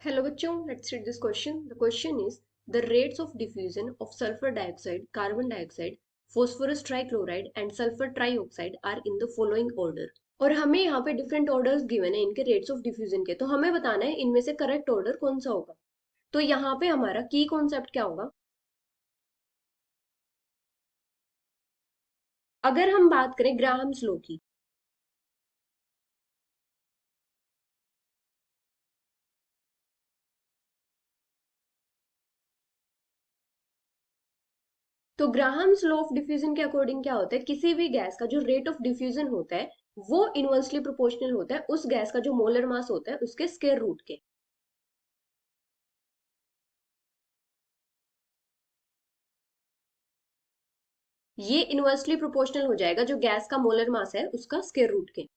Hello bachcho, let's read this question. The question is the rates of diffusion of sulfur dioxide, carbon dioxide, phosphorus trichloride and sulfur trioxide are in the following order. और हमें यहाँ पे different orders given है इनके rates of diffusion के, तो हमें बताना है इनमें से करेक्ट ऑर्डर कौन सा होगा। तो यहाँ पे हमारा की कॉन्सेप्ट क्या होगा, अगर हम बात करें ग्राहम्स लॉ की, तो ग्राहम्स लॉ ऑफ डिफ्यूजन के अकॉर्डिंग क्या होता है, किसी भी गैस का जो रेट ऑफ डिफ्यूजन होता है वो इनवर्सली प्रोपोर्शनल होता है उस गैस का जो मोलर मास होता है उसके स्क्वायर रूट के। ये इनवर्सली प्रोपोर्शनल हो जाएगा जो गैस का मोलर मास है उसका स्क्वायर रूट के।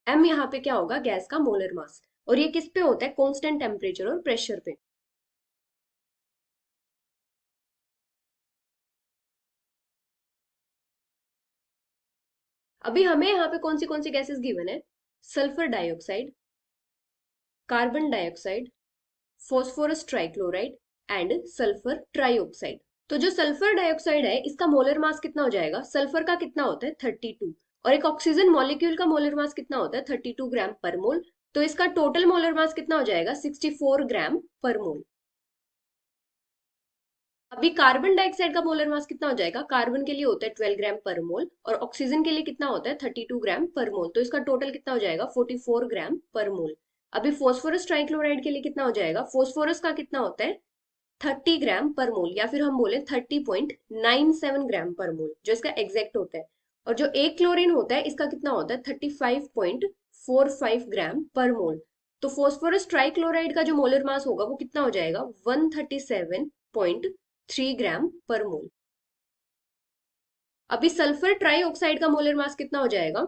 एम यहाँ पे क्या होगा, गैस का मोलर मास, और ये किस पे होता है, कांस्टेंट टेम्परेचर और प्रेशर पे। अभी हमें यहाँ पे कौन सी गैसेस गिवन है, sulphur dioxide, carbon dioxide, phosphorus trichloride and sulphur trioxide. तो जो सल्फर डाइऑक्साइड है इसका मोलर मास कितना हो जाएगा, सल्फर का कितना होता है 32, और एक ऑक्सीजन मॉलिक्यूल का मोलर मास कितना होता है 32 ग्राम पर मोल। तो इसका टोटल मोलर मास कितना हो जाएगा 64 ग्राम पर मोल। अभी कार्बन डाइऑक्साइड का मोलर मास कितना हो जाएगा, कार्बन के लिए होता है 12 ग्राम पर मोल और ऑक्सीजन के लिए कितना होता है 32 ग्राम पर मोल, तो इसका टोटल कितना हो जाएगा 44 ग्राम पर मोल। अभी फोस्फोरस ट्राइक्लोराइड के लिए कितना हो जाएगा, फोस्फोरस का कितना होता है 30 ग्राम पर मोल, या फिर हम बोले 30.97 ग्राम पर मोल जो इसका एग्जैक्ट होता है। और जो एक क्लोरीन होता है इसका कितना होता है 35.45 ग्राम पर मोल। तो फोस्फोरस ट्राइक्लोराइड का जो मोलर मास होगा वो कितना हो जाएगा 137.3 ग्राम पर मोल। अभी सल्फर ट्राइऑक्साइड का मोलर मास कितना हो जाएगा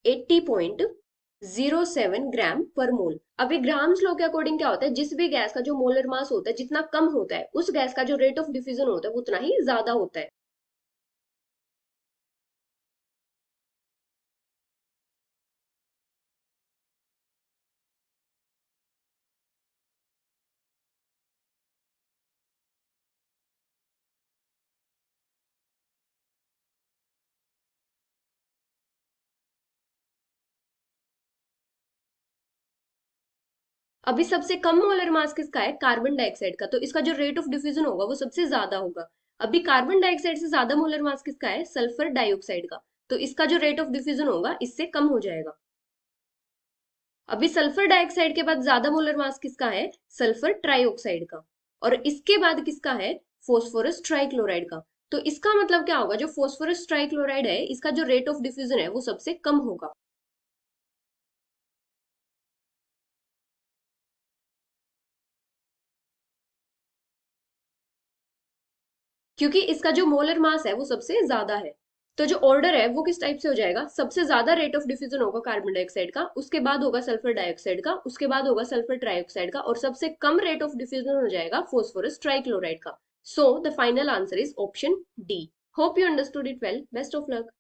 80.07 ग्राम पर मोल। अभी ग्राम्स लॉ के अकॉर्डिंग क्या होता है, जिस भी गैस का जो मोलर मास होता है जितना कम होता है उस गैस का जो रेट ऑफ डिफ्यूजन होता है वो उतना ही ज्यादा होता है। अभी सबसे कम मोलर मास किसका है, कार्बन डाइऑक्साइड का, तो इसका जो रेट ऑफ डिफ्यूजन होगा वो सबसे ज्यादा होगा। अभी कार्बन डाइऑक्साइड से ज्यादा मोलर मास किसका है, सल्फर डाइऑक्साइड का, तो इसका जो रेट ऑफ डिफ्यूजन होगा इससे कम हो जाएगा। अभी सल्फर डाइऑक्साइड के बाद ज्यादा मोलर मास किसका है, सल्फर ट्राइऑक्साइड का, और इसके बाद किसका है, फोस्फोरस ट्राइक्लोराइड का। तो इसका मतलब क्या होगा, जो फोस्फोरस ट्राइक्लोराइड है इसका जो रेट ऑफ डिफ्यूजन है वो सबसे कम होगा, क्योंकि इसका जो मोलर मास है वो सबसे ज्यादा है। तो जो ऑर्डर है वो किस टाइप से हो जाएगा, सबसे ज्यादा रेट ऑफ डिफ्यूजन होगा कार्बन डाइऑक्साइड का, उसके बाद होगा सल्फर डाइऑक्साइड का, उसके बाद होगा सल्फर ट्राइऑक्साइड का, और सबसे कम रेट ऑफ डिफ्यूजन हो जाएगा फोस्फोरस ट्राइक्लोराइड का। So the final answer is option D. Hope you understood it well, best of luck.